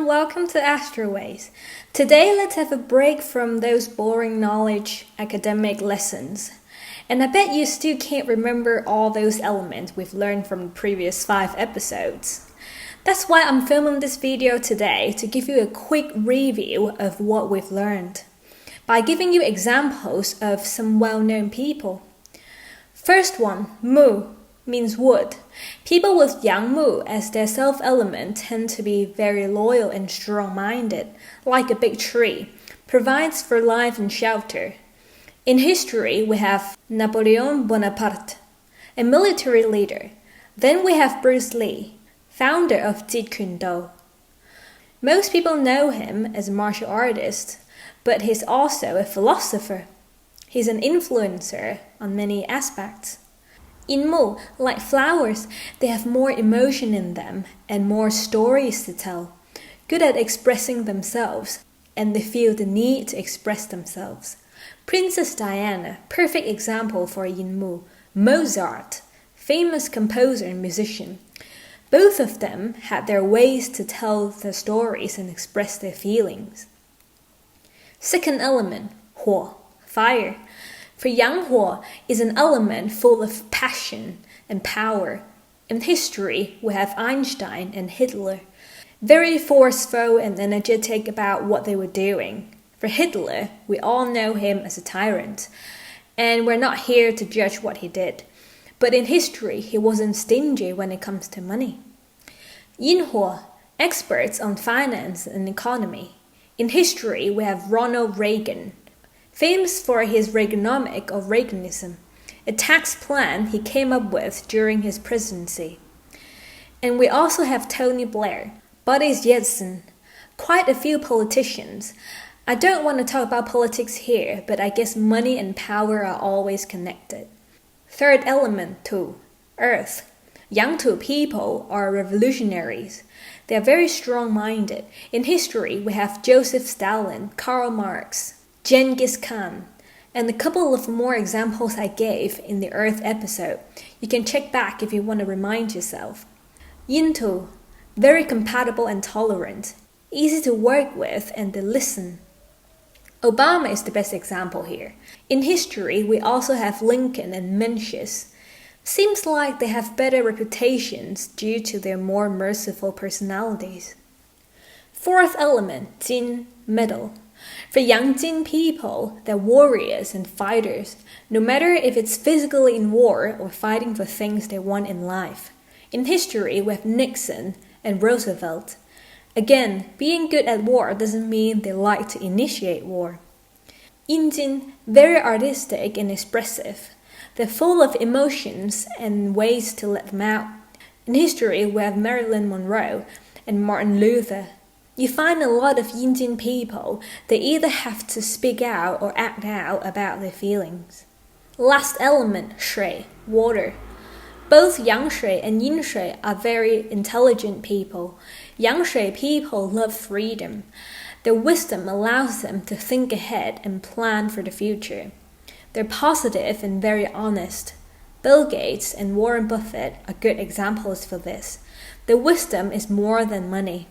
welcome to Astroways. Today let's have a break from those boring knowledge academic lessons. And I bet you still can't remember all those elements we've learned from the previous 5 episodes. That's why I'm filming this video today to give you a quick review of what we've learned, by giving you examples of some well-known people. First one, mu, means wood. People with yang mu as their self-element tend to be very loyal and strong-minded, like a big tree, provides for life and shelter. In history, we have Napoleon Bonaparte, a military leader. Then we have Bruce Lee, founder of Jeet Kune Do. Most people know him as a martial artist, but he's also a philosopher. He's an influencer on many aspects. In Mu, like flowers, they have more emotion in them and more stories to tell, good at expressing themselves, and they feel the need to express themselves. Princess Diana, perfect example for Yin Mu. Mozart, famous composer and musician. Both of them had their ways to tell their stories and express their feelings. Second element, Huo, fire. For Yang Huo is an element full of passion and power. In history, we have Einstein and Hitler, very forceful and energetic about what they were doing. For Hitler, we all know him as a tyrant, and we're not here to judge what he did. But in history, he wasn't stingy when it comes to money. Yin Huo, experts on finance and economy. In history, we have Ronald Reagan, famous for his Reaganomic or Reaganism, a tax plan he came up with during his presidency. And we also have Tony Blair, Boris Yeltsin, quite a few politicians. I don't want to talk about politics here, but I guess money and power are always connected. Third element, Tu, earth. Yang Tu people are revolutionaries. They are very strong-minded. In history, we have Joseph Stalin, Karl Marx, Genghis Khan, and a couple of more examples I gave in the Earth episode. You can check back if you want to remind yourself. Yin Tu, very compatible and tolerant, easy to work with and to listen. Obama is the best example here. In history, we also have Lincoln and Mencius. Seems like they have better reputations due to their more merciful personalities. Fourth element, Jin, metal. For Yang Jin people, they're warriors and fighters, no matter if it's physically in war or fighting for things they want in life. In history, we have Nixon and Roosevelt. Again, being good at war doesn't mean they like to initiate war. Yin Jin, very artistic and expressive. They're full of emotions and ways to let them out. In history, we have Marilyn Monroe and Martin Luther. You find a lot of Yin Jin people, they either have to speak out or act out about their feelings. Last element, Shui, water. Both Yang Shui and Yin Shui are very intelligent people. Yang Shui people love freedom. Their wisdom allows them to think ahead and plan for the future. They're positive and very honest. Bill Gates and Warren Buffett are good examples for this. Their wisdom is more than money.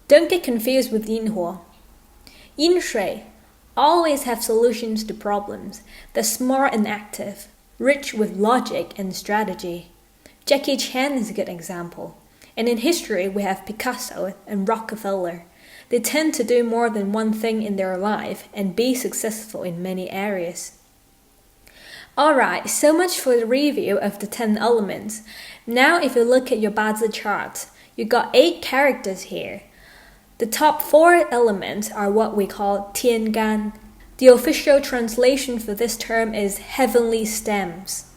Don't get confused with Yin Huo. Yin Shui always have solutions to problems. They're smart and active, rich with logic and strategy. Jackie Chan is a good example. And in history, we have Picasso and Rockefeller. They tend to do more than one thing in their life and be successful in many areas. Alright, so much for the review of the 10 elements. Now if you look at your Bazi chart, you got 8 characters here. The top 4 elements are what we call Tian Gan. The official translation for this term is heavenly stems.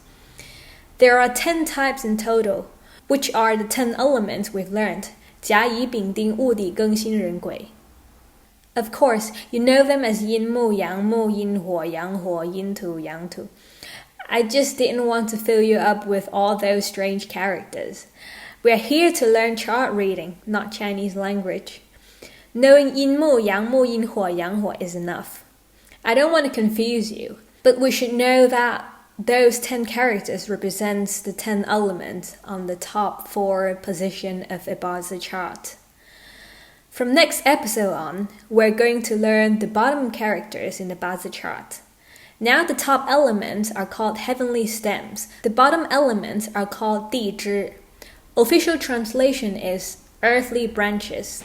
There are 10 types in total, which are the 10 elements we've learned. 甲乙丙丁戊己庚辛壬癸. Of course, you know them as Yin Mu, Yang Mu, Yin Huo, Yang Huo, Yin Tu, Yang Tu. I just didn't want to fill you up with all those strange characters. We are here to learn chart reading, not Chinese language. Knowing Yin Mu, Yang Mu, Yin Huo, Yang Huo is enough. I don't want to confuse you, but we should know that those 10 characters represents the 10 elements on the top 4 position of a Bazi chart. From next episode on, we're going to learn the bottom characters in the Bazi chart. Now the top elements are called heavenly stems. The bottom elements are called 地支. Official translation is earthly branches.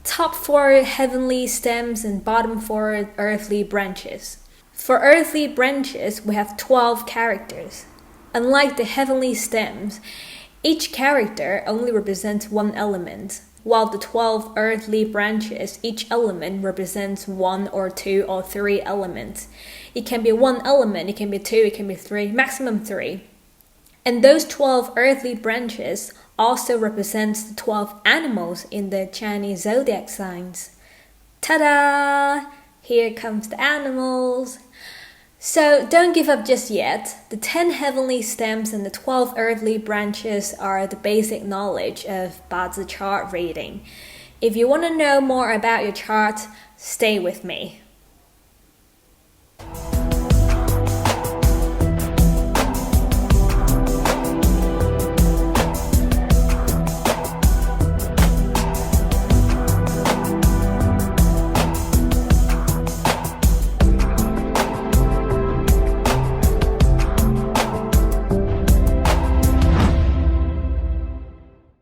Top 4 heavenly stems and bottom 4 earthly branches. For earthly branches, we have 12 characters. Unlike the heavenly stems, each character only represents one element, while the 12 earthly branches, each element represents 1 or 2 or 3 elements. It can be 1 element, it can be 2, it can be 3, maximum 3. And those 12 earthly branches also represents the 12 animals in the Chinese zodiac signs. Ta-da! Here comes the animals. So don't give up just yet. The 10 heavenly stems and the 12 earthly branches are the basic knowledge of Bazi chart reading. If you want to know more about your chart, stay with me.